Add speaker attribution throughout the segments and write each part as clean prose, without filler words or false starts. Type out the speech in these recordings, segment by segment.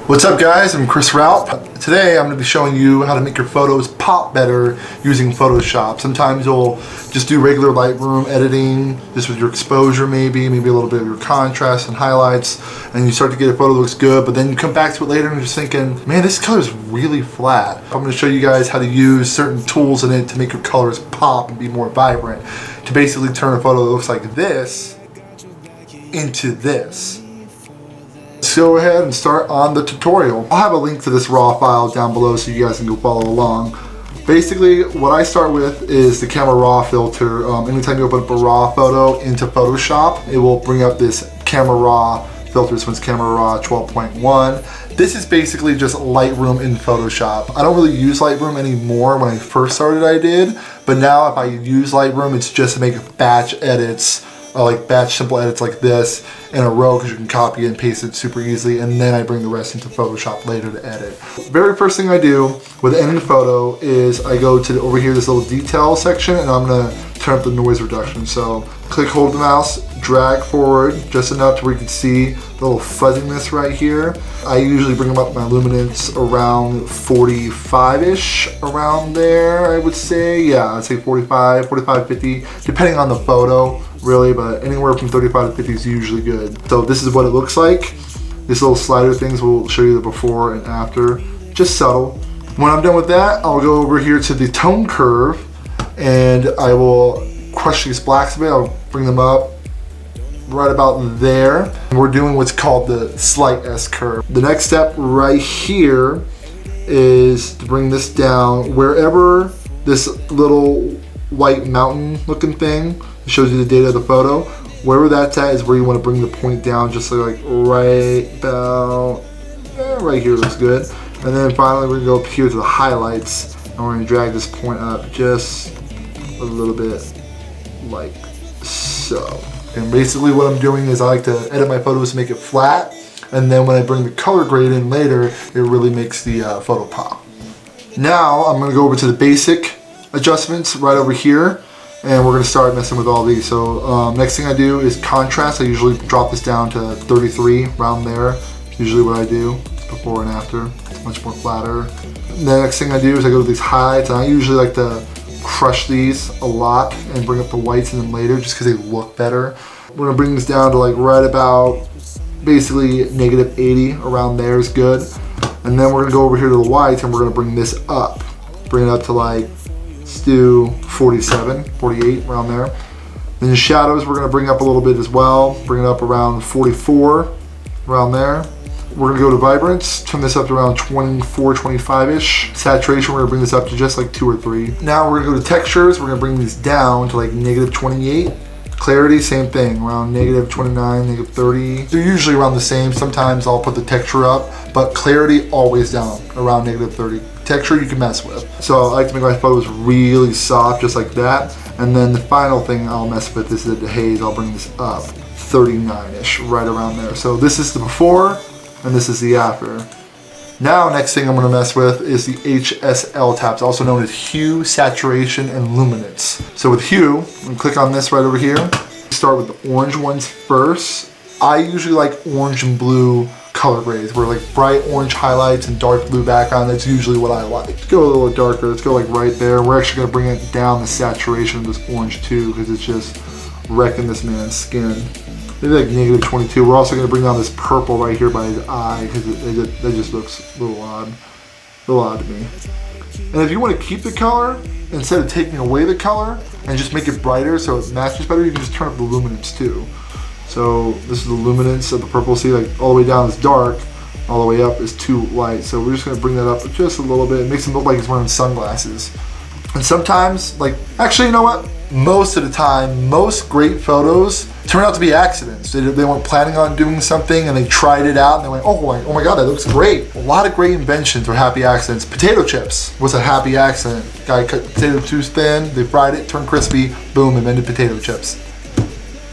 Speaker 1: What's up guys, I'm Chris Roupp. Today I'm going to be showing you how to make your photos pop better using Photoshop. Sometimes you'll just do regular Lightroom editing, just with your exposure maybe a little bit of your contrast and highlights, and you start to get a photo that looks good, but then you come back to it later and you're just thinking, man, this color is really flat. I'm going to show you guys how to use certain tools in it to make your colors pop and be more vibrant, to basically turn a photo that looks like this into this. Let's go ahead and start on the tutorial. I'll have a link to this raw file down below so you guys can go follow along. Basically, what I start with is the camera raw filter. Anytime you open up a raw photo into Photoshop, it will bring up this camera raw filter. This one's camera raw 12.1. This is basically just Lightroom in Photoshop. I don't really use Lightroom anymore. When I first started I did, but now if I use Lightroom, it's just to make batch edits, like batch simple edits like this in a row, because you can copy and paste it super easily, and then I bring the rest into Photoshop later to edit. Very first thing I do with any photo is I go to over here, this little detail section, and I'm gonna turn up the noise reduction. So click, hold the mouse, drag forward just enough to where you can see the little fuzziness right here. I usually bring up my luminance around 45-ish, around there, I would say. Yeah, I'd say 45, 50, depending on the photo, really, but anywhere from 35 to 50 is usually good. So this is what it looks like. These little slider things will show you the before and after, just subtle. When I'm done with that, I'll go over here to the tone curve, and I will crush these blacks a bit. I'll bring them up right about there. And we're doing what's called the slight S curve. The next step right here is to bring this down wherever this little white mountain looking thing shows you the data of the photo. Wherever that's at is where you want to bring the point down, just like right about right here looks good. And then finally we're gonna go up here to the highlights, and we're gonna drag this point up just a little bit like so. And basically what I'm doing is I like to edit my photos to make it flat, and then when I bring the color grade in later, it really makes the photo pop. Now I'm gonna go over to the basic adjustments right over here, and we're gonna start messing with all these. So next thing I do is contrast. I usually drop this down to 33, around there. Usually what I do, before and after. It's much more flatter. The next thing I do is I go to these highlights, and I usually like to crush these a lot and bring up the whites in them later, just because they look better. We're gonna bring this down to like right about basically -80, around there is good. And then we're gonna go over here to the whites, and we're gonna bring this up. Bring it up to like, let's do 47, 48, around there. Then the shadows we're gonna bring up a little bit as well. Bring it up around 44, around there. We're gonna go to vibrance, turn this up to around 24, 25-ish. Saturation, we're gonna bring this up to just like 2 or 3. Now we're gonna go to textures, we're gonna bring these down to like -28. Clarity, same thing, around -29, -30. They're usually around the same. Sometimes I'll put the texture up, but clarity always down, around -30. Texture you can mess with. So I like to make my photos really soft, just like that. And then the final thing I'll mess with is the haze. I'll bring this up 39-ish, right around there. So this is the before, and this is the after. Now, next thing I'm gonna mess with is the HSL tabs, also known as hue, saturation, and luminance. So with hue, I'm gonna click on this right over here. Start with the orange ones first. I usually like orange and blue color grades, where like bright orange highlights and dark blue background. That's usually what I like. Let's go a little darker. Let's go like right there. We're actually gonna bring it down, the saturation of this orange too, because it's just wrecking this man's skin. Maybe like -22. We're also gonna bring down this purple right here by his eye, because that just looks a little odd to me. And if you want to keep the color, instead of taking away the color and just make it brighter so it matches better, you can just turn up the luminance too. So this is the luminance of the purple. See, like all the way down is dark, all the way up is too light. So we're just gonna bring that up just a little bit. It makes him look like he's wearing sunglasses. And sometimes, like, actually, you know what? Most of the time, most great photos turn out to be accidents. They weren't planning on doing something and they tried it out and they went, oh my God, that looks great. A lot of great inventions are happy accidents. Potato chips was a happy accident. Guy cut potato too thin, they fried it, turned crispy, boom, invented potato chips.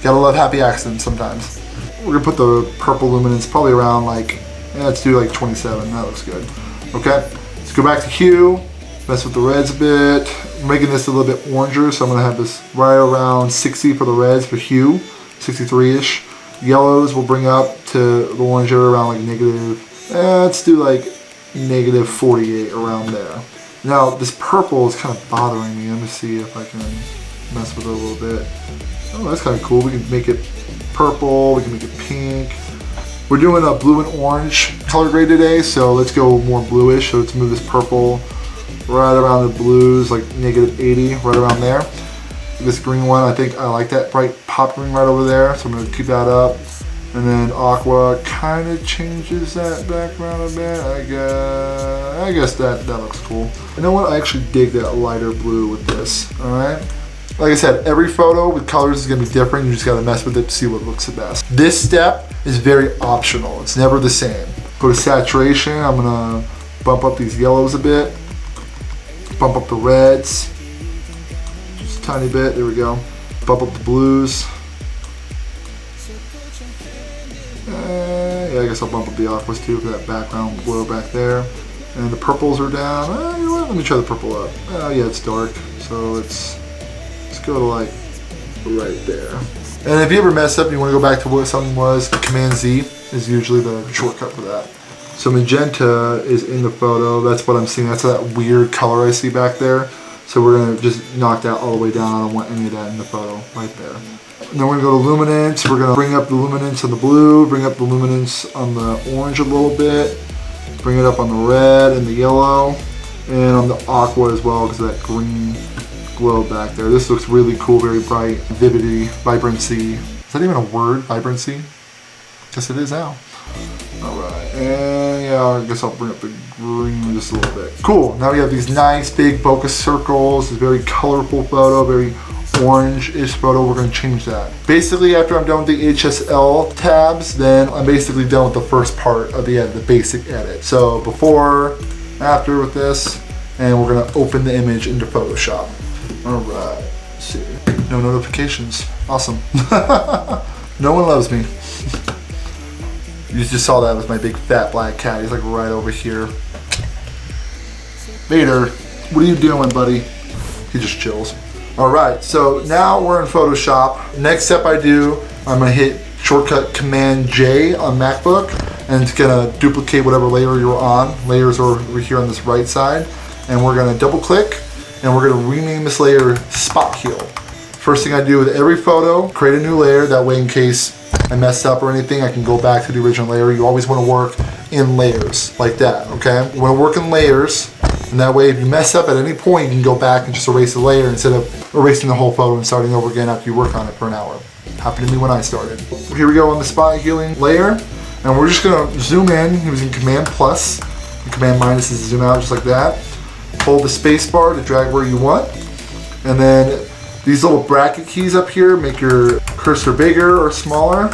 Speaker 1: Gotta love happy accidents sometimes. We're gonna put the purple luminance probably around like, let's do like 27, that looks good. Okay, let's go back to hue. Mess with the reds a bit. I'm making this a little bit oranger, so I'm gonna have this right around 60 for the reds for hue, 63-ish. Yellows will bring up to the orange area around like Let's do like -48 around there. Now this purple is kind of bothering me. Let me see if I can mess with it a little bit. Oh, that's kind of cool. We can make it purple, we can make it pink. We're doing a blue and orange color grade today, so let's go more bluish. So let's move this purple right around the blues, like -80, right around there. This green one, I think I like that bright pop green right over there, so I'm gonna keep that up. And then aqua kind of changes that background a bit. I guess that looks cool. You know what? I actually dig that lighter blue with this. All right. Like I said, every photo with colors is gonna be different. You just gotta mess with it to see what looks the best. This step is very optional. It's never the same. Go to saturation. I'm gonna bump up these yellows a bit. Bump up the reds. Just a tiny bit. There we go. Bump up the blues. Yeah, I guess I'll bump up the aquas too for that background glow back there. And the purples are down. You know what? Let me try the purple up. Oh yeah, it's dark. So let's go to like right there. And if you ever mess up and you want to go back to what something was, Command Z is usually the shortcut for that. So magenta is in the photo. That's what I'm seeing. That's that weird color I see back there. So we're gonna just knock that all the way down. I don't want any of that in the photo right there. And then we're gonna go to luminance. We're gonna bring up the luminance on the blue, bring up the luminance on the orange a little bit, bring it up on the red and the yellow, and on the aqua as well because of that green glow back there. This looks really cool, very bright, vividity, vibrancy. Is that even a word, vibrancy? Guess it is now. All right, and yeah, I guess I'll bring up the green just a little bit. Cool, now we have these nice big bokeh circles, this very colorful photo, very orange-ish photo. We're gonna change that. Basically, after I'm done with the HSL tabs, then I'm basically done with the first part of the edit, the basic edit. So before, after with this, and we're gonna open the image into Photoshop. All right, let's see. No notifications, awesome. No one loves me. You just saw that with my big fat black cat. He's like right over here. Vader, what are you doing, buddy? He just chills. All right, so now we're in Photoshop. Next step I do, I'm gonna hit shortcut Command J on MacBook, and it's gonna duplicate whatever layer you're on. Layers are over here on this right side. And we're gonna double click, and we're gonna rename this layer Spot Heal. First thing I do with every photo, create a new layer. That way in case I messed up or anything, I can go back to the original layer. You always wanna work in layers, like that, okay? You wanna work in layers, and that way if you mess up at any point, you can go back and just erase the layer instead of erasing the whole photo and starting over again after you work on it for an hour. Happened to me when I started. Here we go on the spot healing layer, and we're just gonna zoom in using Command plus, and Command minus is to zoom out just like that. Hold the space bar to drag where you want, and then these little bracket keys up here make your cursor bigger or smaller.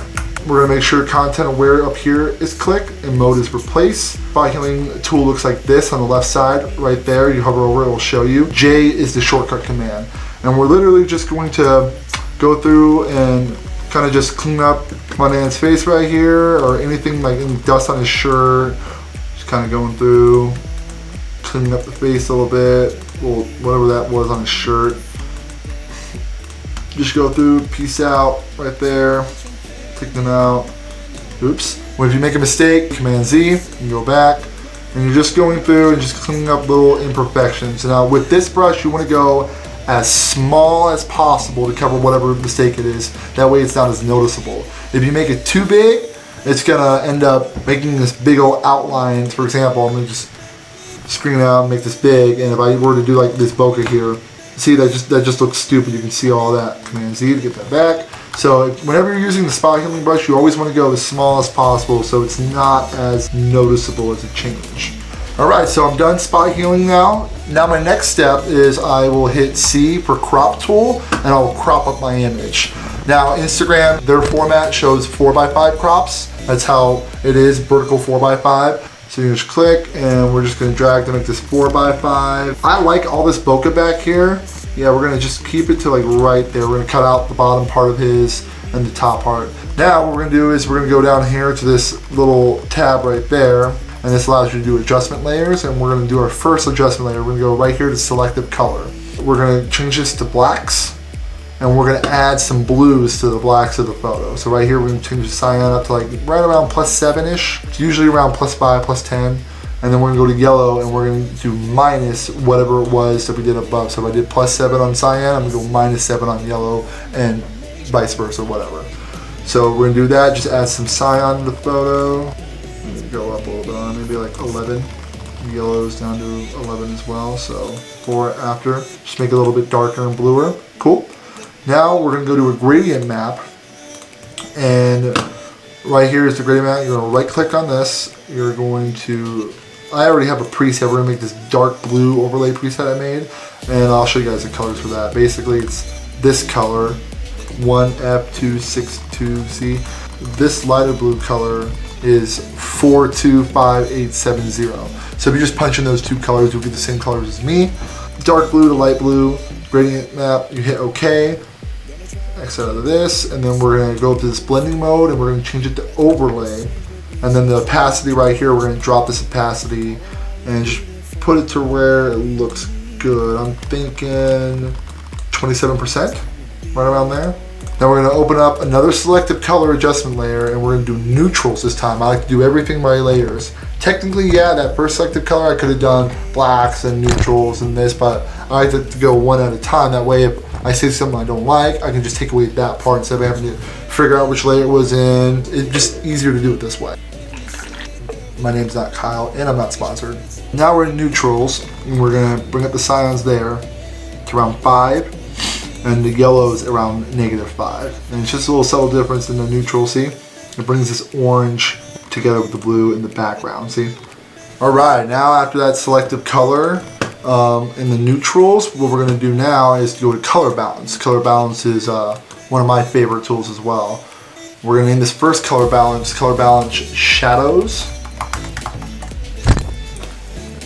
Speaker 1: We're gonna make sure content aware up here is clicked and mode is replace. Spot healing tool looks like this on the left side, right there. You hover over it, will show you. J is the shortcut command. And we're literally just going to go through and kind of just clean up my man's face right here, or anything like any dust on his shirt. Just kind of going through, cleaning up the face a little bit, well, whatever that was on his shirt. Just go through, peace out right there. Take them out. Oops. Well, if you make a mistake, Command Z, you can go back, and you're just going through and just cleaning up little imperfections. Now with this brush, you want to go as small as possible to cover whatever mistake it is. That way it's not as noticeable. If you make it too big, it's gonna end up making this big old outline. For example, I'm gonna just screen it out and make this big, and if I were to do like this bokeh here, see that just looks stupid. You can see all that. Command Z to get that back. So whenever you're using the spot healing brush, you always want to go as small as possible so it's not as noticeable as a change. Alright, so I'm done spot healing now. Now my next step is I will hit C for crop tool, and I'll crop up my image. Now Instagram, their format shows 4x5 crops. That's how it is, vertical 4x5. So you just click, and we're just gonna drag to make this 4x5. I like all this bokeh back here. Yeah, we're gonna just keep it to like right there. We're gonna cut out the bottom part of his and the top part. Now what we're gonna do is we're gonna go down here to this little tab right there, and this allows you to do adjustment layers, and we're gonna do our first adjustment layer. We're gonna go right here to selective color. We're gonna change this to blacks, and we're gonna add some blues to the blacks of the photo. So right here, we're gonna change the cyan up to like right around +7-ish. It's usually around +5, +10. And then we're gonna go to yellow and we're gonna do minus whatever it was that we did above. So if I did +7 on cyan, I'm gonna go -7 on yellow and vice versa, whatever. So we're gonna do that, just add some cyan to the photo. Go up a little bit on maybe like 11. Yellow's down to 11 as well, so before, after. Just make it a little bit darker and bluer. Cool. Now we're gonna go to a gradient map, and right here is the gradient map. You're gonna right click on this. You're going to, I already have a preset. We're gonna make this dark blue overlay preset I made, and I'll show you guys the colors for that. Basically, it's this color, 1F262C. This lighter blue color is 425870. So if you just punch in those two colors, you'll get the same colors as me. Dark blue to light blue, gradient map, you hit OK. Exit out of this, and then we're gonna go up to this blending mode and we're gonna change it to overlay. And then the opacity right here, we're gonna drop this opacity and just put it to where it looks good. I'm thinking 27%, right around there. Now we're gonna open up another selective color adjustment layer and we're gonna do neutrals this time. I like to do everything by layers. Technically, yeah, that first selective color, I could have done blacks and neutrals and this, but I like to go one at a time. That way, if I say something I don't like, I can just take away that part instead of having to figure out which layer it was in. It's just easier to do it this way. My name's not Kyle, and I'm not sponsored. Now we're in neutrals, and we're gonna bring up the cyans there to around 5, and the yellows around -5. And it's just a little subtle difference in the neutral, see? It brings this orange together with the blue in the background, see? All right, now after that selective color in the neutrals, what we're gonna do now is go to color balance. Color balance is one of my favorite tools as well. We're gonna name this first color balance shadows.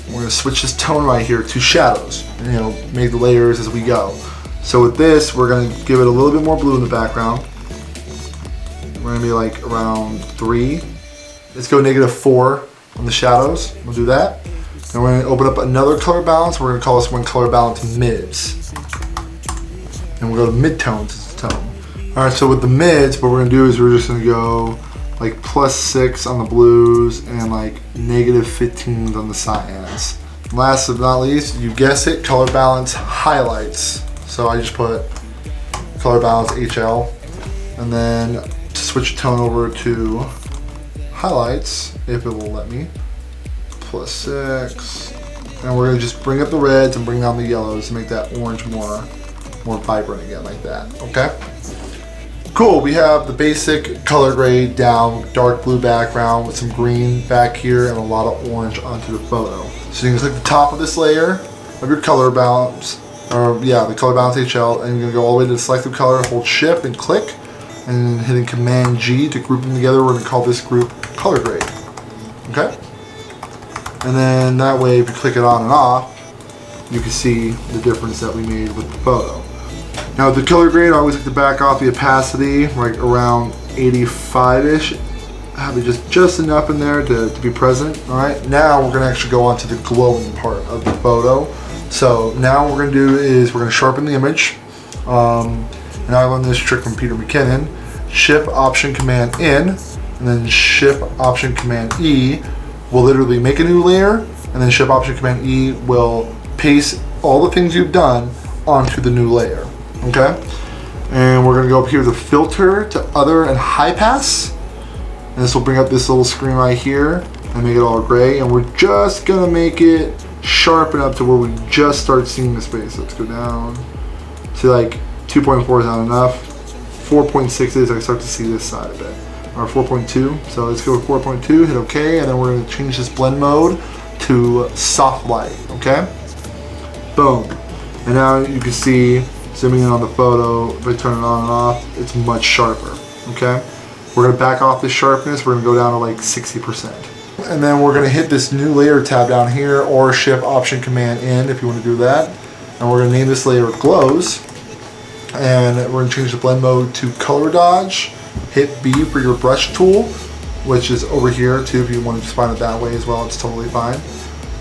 Speaker 1: We're gonna switch this tone right here to shadows, and, you know, make the layers as we go. So with this, we're gonna give it a little bit more blue in the background. We're gonna be like around 3. Let's go -4 on the shadows. We'll do that. And we're gonna open up another color balance. We're gonna call this one color balance mids. And we'll go to midtones as the tone. All right, so with the mids, what we're gonna do is we're just gonna go like +6 on the blues and like -15 on the cyans. Last but not least, you guess it, color balance highlights. So I just put color balance HL, and then to switch the tone over to highlights, if it will let me, +6, and we're gonna just bring up the reds and bring down the yellows to make that orange more vibrant again, like that. Okay. Cool. We have the basic color grade down, dark blue background with some green back here and a lot of orange onto the photo. So you can click the top of this layer of your color balance. The color balance HL, and you're gonna go all the way to the selective color, hold shift and click, and hitting Command G to group them together. We're gonna call this group color grade. Okay? And then that way, if you click it on and off, you can see the difference that we made with the photo. Now with the color grade, I always like to back off the opacity, like around 85-ish. Have it just enough in there to be present. All right, now we're gonna actually go on to the glowing part of the photo. So now what we're gonna do is we're gonna sharpen the image. And I learned this trick from Peter McKinnon. Shift Option Command in, and then Shift Option Command E will literally make a new layer, and then Shift Option Command E will paste all the things you've done onto the new layer. Okay? And we're gonna go up here to filter to other and high pass. And this will bring up this little screen right here and make it all gray. And we're just gonna make it sharpen up to where we just start seeing the space. Let's go down to like 2.4 is not enough. 4.6 is I start to see this side a bit. Or 4.2. So let's go with 4.2, hit OK, and then we're gonna change this blend mode to soft light. Okay? Boom. And now you can see, zooming in on the photo, if I turn it on and off, it's much sharper. Okay? We're gonna back off this sharpness. We're gonna go down to like 60%. And then we're gonna hit this new layer tab down here, or Shift Option Command in if you wanna do that. And we're gonna name this layer Glows. And we're gonna change the blend mode to Color Dodge. Hit B for your brush tool, which is over here too. If you want to just find it that way as well, it's totally fine.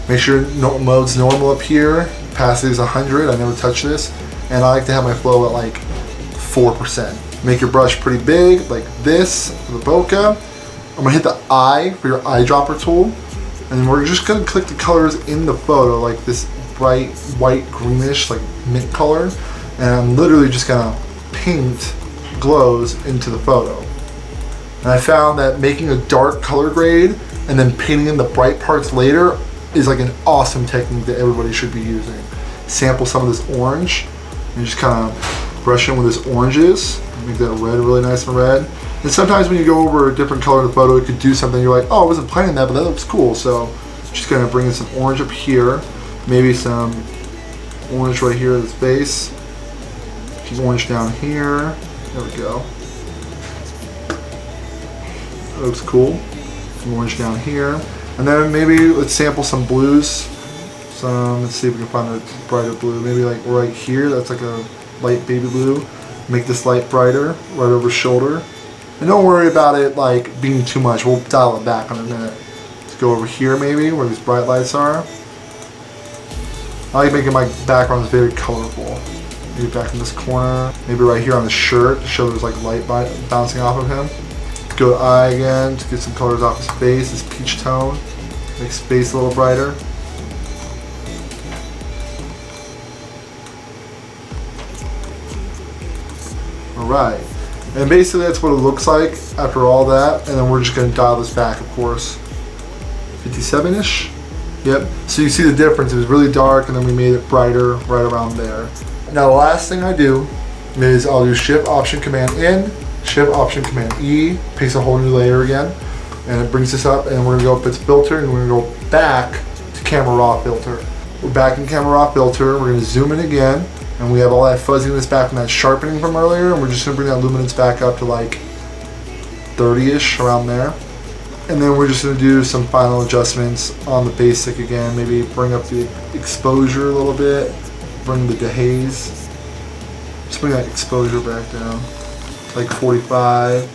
Speaker 1: Make sure mode's normal up here. Opacity is 100, I never touch this. And I like to have my flow at like 4%. Make your brush pretty big, like this, for the bokeh. I'm gonna hit the eye for your eyedropper tool. And then we're just gonna click the colors in the photo, like this bright white greenish, like mint color. And I'm literally just gonna paint glows into the photo. And I found that making a dark color grade and then painting in the bright parts later is like an awesome technique that everybody should be using. Sample some of this orange and just kind of brush in with this oranges. Make that red really nice and red. And sometimes when you go over a different color in the photo, it could do something you're like, oh, I wasn't planning that, but that looks cool. So just gonna bring in some orange up here, maybe some orange right here at this base. Keep orange down here. There we go. That looks cool. Some orange down here. And then maybe let's sample some blues. Let's see if we can find a brighter blue. Maybe like right here, that's like a light baby blue. Make this light brighter, right over shoulder. And don't worry about it like being too much. We'll dial it back in a minute. Let's go over here maybe, where these bright lights are. I like making my backgrounds very colorful. Maybe back in this corner. Maybe right here on the shirt to show there's like light bouncing off of him. Go to eye again to get some colors off his face, this peach tone. Make his face a little brighter. Alright, and basically that's what it looks like after all that, and then we're just going to dial this back, of course. 57-ish? Yep, so you see the difference. It was really dark and then we made it brighter right around there. Now the last thing I do is I'll do Shift Option Command in, Shift Option Command E, paste a whole new layer again, and it brings this up, and we're going to go up its filter, and we're going to go back to Camera Raw filter. We're back in Camera Raw filter, we're going to zoom in again, and we have all that fuzziness back from that sharpening from earlier, and we're just going to bring that luminance back up to like 30-ish, around there. And then we're just going to do some final adjustments on the basic again, maybe bring up the exposure a little bit, bring the dehaze, just bring that exposure back down, like 45,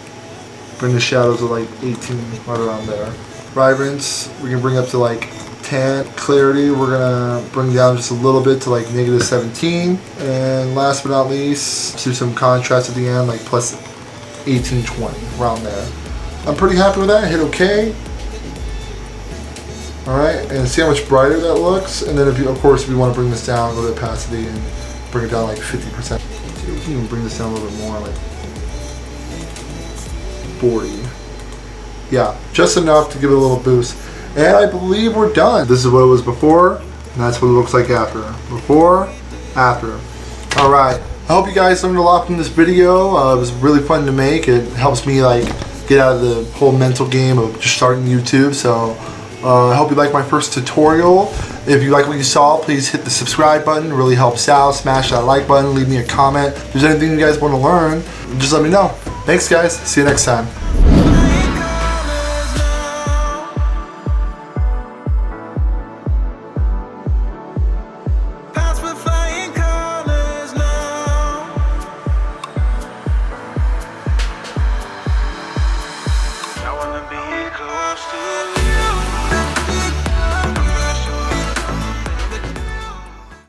Speaker 1: bring the shadows to like 18, right around there. Vibrance, we can bring up to like 10. Clarity, we're gonna bring down just a little bit to like -17. And last but not least, do some contrast at the end, like plus 18, 20, around there. I'm pretty happy with that. Hit OK. Alright, and see how much brighter that looks. And then if you, of course, if you want to bring this down, go to opacity and bring it down like 50%. See, we can even bring this down a little bit more, like 40. Yeah, just enough to give it a little boost. And I believe we're done. This is what it was before, and that's what it looks like after. Before, after. Alright, I hope you guys learned a lot from this video. It was really fun to make. It helps me like get out of the whole mental game of just starting YouTube. So I hope you like my first tutorial. If you like what you saw, please hit the subscribe button. It really helps out. Smash that like button. Leave me a comment. If there's anything you guys want to learn, just let me know. Thanks guys. See you next time.
Speaker 2: I wanna be close to you.